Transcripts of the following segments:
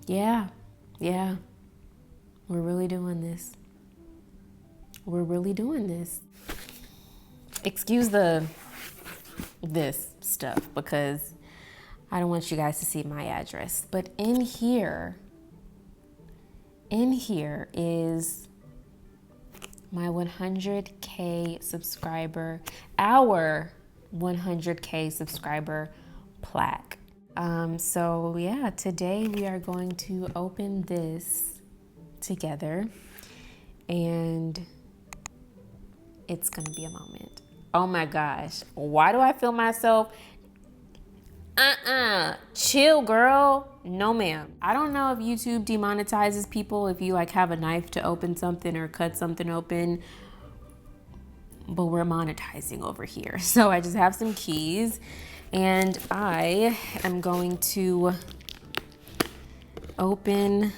Yeah, yeah, we're really doing this. We're really doing this. Excuse this stuff because I don't want you guys to see my address. But in here is my 100K subscriber, our 100K subscriber plaque. So yeah, today we are going to open this together and it's gonna be a moment. Oh my gosh, why do I feel myself? Chill, girl. No, ma'am. I don't know if YouTube demonetizes people if you like have a knife to open something or cut something open, but we're monetizing over here. So I just have some keys and I am going to open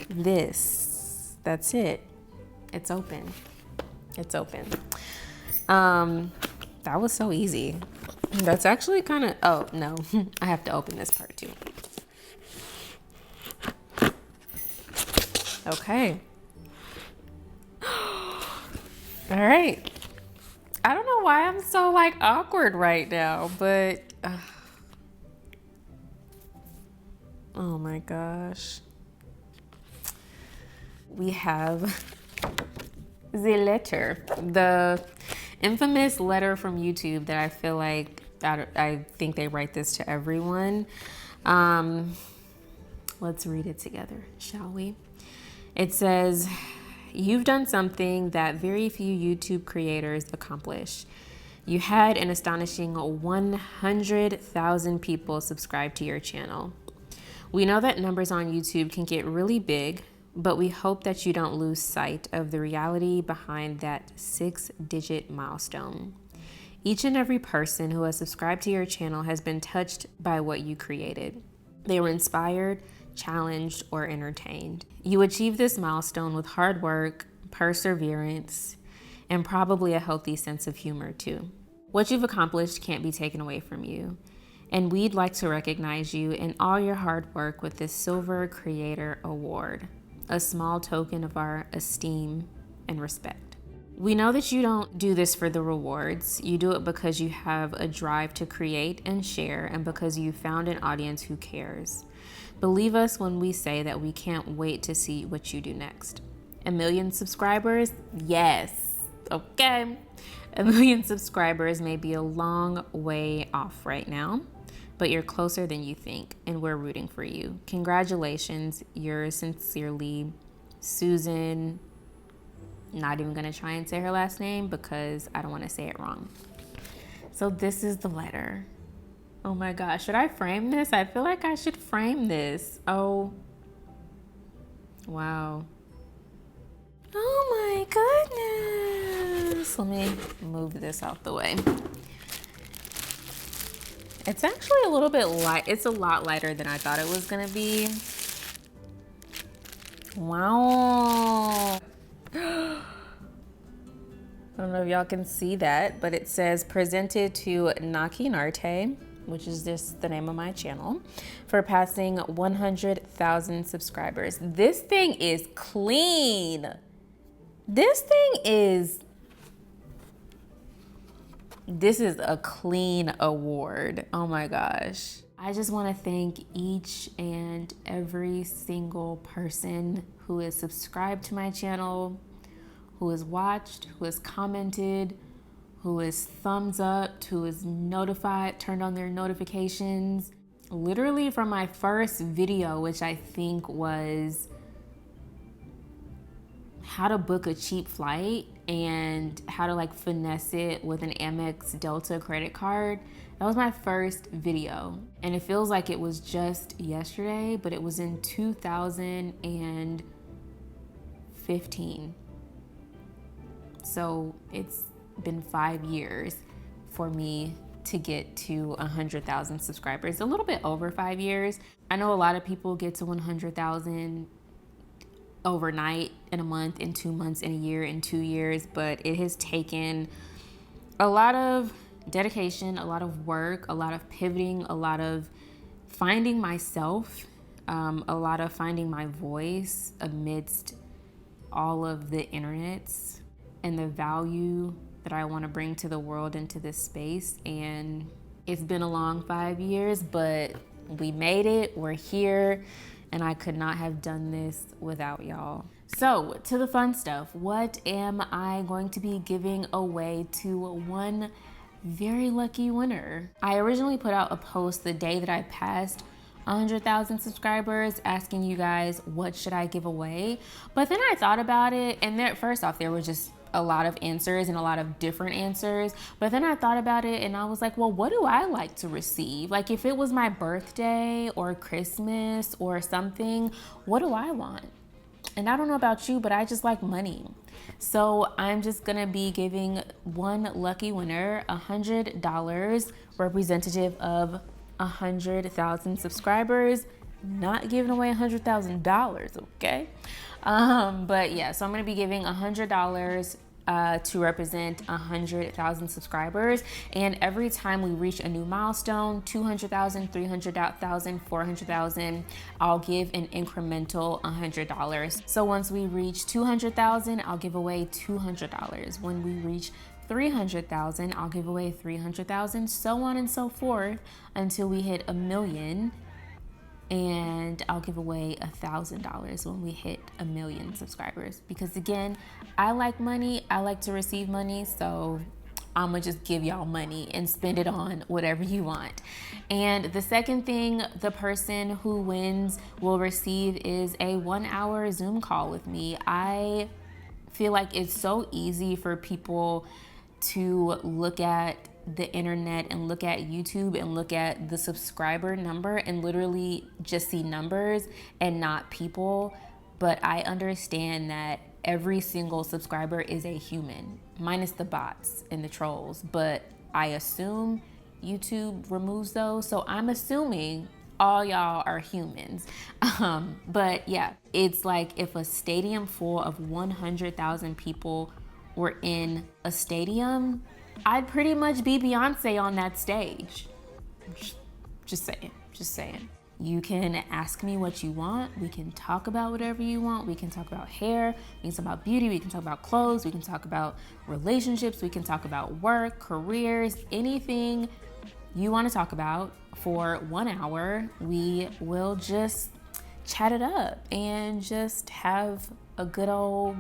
this. That's it. It's open. It's open. That was so easy. That's actually kind of, oh no, I have to open this part too. Okay. All right. I don't know why I'm so like awkward right now, but oh my gosh. We have the letter, the infamous letter from YouTube that I feel like I think they write this to everyone. Let's read it together, shall we? It says, "You've done something that very few YouTube creators accomplish. You had an astonishing 100,000 people subscribe to your channel. We know that numbers on YouTube can get really big, but we hope that you don't lose sight of the reality behind that 6-digit milestone. Each and every person who has subscribed to your channel has been touched by what you created. They were inspired, challenged, or entertained. You achieved this milestone with hard work, perseverance, and probably a healthy sense of humor too. What you've accomplished can't be taken away from you. And we'd like to recognize you in all your hard work with this Silver Creator Award, a small token of our esteem and respect. We know that you don't do this for the rewards. You do it because you have a drive to create and share and because you found an audience who cares. Believe us when we say that we can't wait to see what you do next. 1 million subscribers? Yes. Okay. 1 million subscribers may be a long way off right now, but you're closer than you think, and we're rooting for you. Congratulations. Yours sincerely, Susan. Not even gonna try and say her last name because I don't want to say it wrong. So this is the letter. Oh my gosh, should I frame this? I feel like I should frame this. Oh, wow. Oh my goodness. Let me move this out the way. It's actually a little bit light. It's a lot lighter than I thought it was gonna be. Wow. I don't know if y'all can see that, but it says presented to Naakie Nartey, which is just the name of my channel, for passing 100,000 subscribers. This thing is clean. This is a clean award. Oh my gosh. I just want to thank each and every single person who is subscribed to my channel, who has watched, who has commented, who is thumbs up, who is notified, turned on their notifications. Literally from my first video, which I think was how to book a cheap flight and how to like finesse it with an Amex Delta credit card. That was my first video. And it feels like it was just yesterday, but it was in 2015. So it's been 5 years for me to get to 100,000 subscribers, a little bit over 5 years. I know a lot of people get to 100,000 overnight, in a month, in 2 months, in a year, in 2 years, but it has taken a lot of dedication, a lot of work, a lot of pivoting, a lot of finding myself, a lot of finding my voice amidst all of the internets and the value that I want to bring to the world into this space. And it's been a long 5 years, but we made it, we're here, and I could not have done this without y'all. So to the fun stuff, what am I going to be giving away to one very lucky winner? I originally put out a post the day that I passed 100,000 subscribers asking you guys, what should I give away? But then I thought about it, and there, first off, there were just a lot of answers and a lot of different answers. But then I thought about it and I was like, well, what do I like to receive? Like if it was my birthday or Christmas or something, what do I want? And I don't know about you, but I just like money. So I'm just gonna be giving one lucky winner $100, representative of 100,000 subscribers, not giving away $100,000, okay? But yeah, so I'm gonna be giving $100 to represent 100,000 subscribers. And every time we reach a new milestone, 200,000, 300,000, 400,000, I'll give an incremental $100. So once we reach 200,000, I'll give away $200. When we reach 300,000, I'll give away 300,000, so on and so forth until we hit 1 million. And I'll give away $1,000 when we hit 1 million subscribers. Because again, I like money, I like to receive money, so I'm gonna just give y'all money and spend it on whatever you want. And the second thing the person who wins will receive is a 1-hour Zoom call with me. I feel like it's so easy for people to look at the internet and look at YouTube and look at the subscriber number and literally just see numbers and not people. But I understand that every single subscriber is a human, minus the bots and the trolls. But I assume YouTube removes those. So I'm assuming all y'all are humans. But yeah, it's like if a stadium full of 100,000 people were in a stadium, I'd pretty much be Beyonce on that stage. Just saying. You can ask me what you want. We can talk about whatever you want. We can talk about hair. We can talk about beauty. We can talk about clothes. We can talk about relationships. We can talk about work, careers, anything you want to talk about for 1 hour. We will just chat it up and just have a good old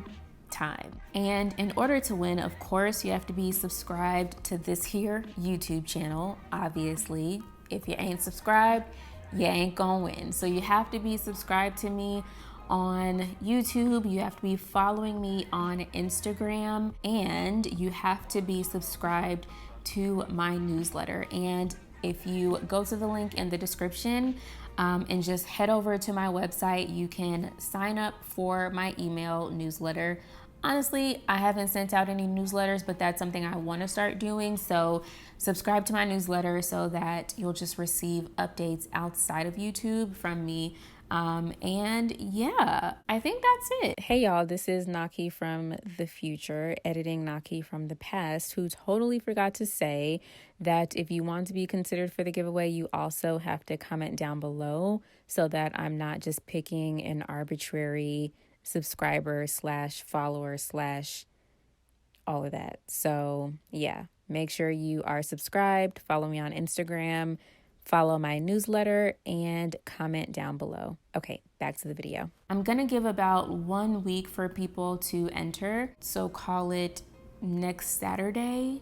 time. And in order to win, of course, you have to be subscribed to this here YouTube channel. Obviously, if you ain't subscribed, you ain't gonna win. So you have to be subscribed to me on YouTube, you have to be following me on Instagram, and you have to be subscribed to my newsletter. And if you go to the link in the description and just head over to my website, you can sign up for my email newsletter. Honestly, I haven't sent out any newsletters, but that's something I want to start doing. So subscribe to my newsletter so that you'll just receive updates outside of YouTube from me. And yeah, I think that's it. Hey y'all, this is Naakie from the future, editing Naakie from the past, who totally forgot to say that if you want to be considered for the giveaway, you also have to comment down below so that I'm not just picking an arbitrary subscriber / follower / all of that. So yeah, make sure you are subscribed, follow me on Instagram, follow my newsletter, and comment down below. Okay, back to the video. I'm gonna give about 1 week for people to enter. So call it next Saturday.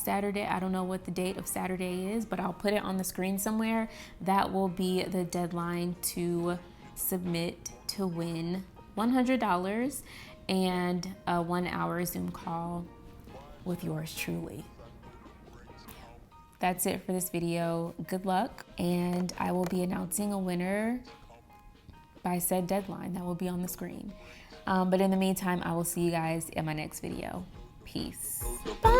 I don't know what the date of Saturday is, but I'll put it on the screen somewhere. That will be the deadline to submit to win $100 and a 1 hour Zoom call with yours truly. That's it for this video. Good luck, and I will be announcing a winner by said deadline that will be on the screen. But in the meantime, I will see you guys in my next video. Peace. Bye.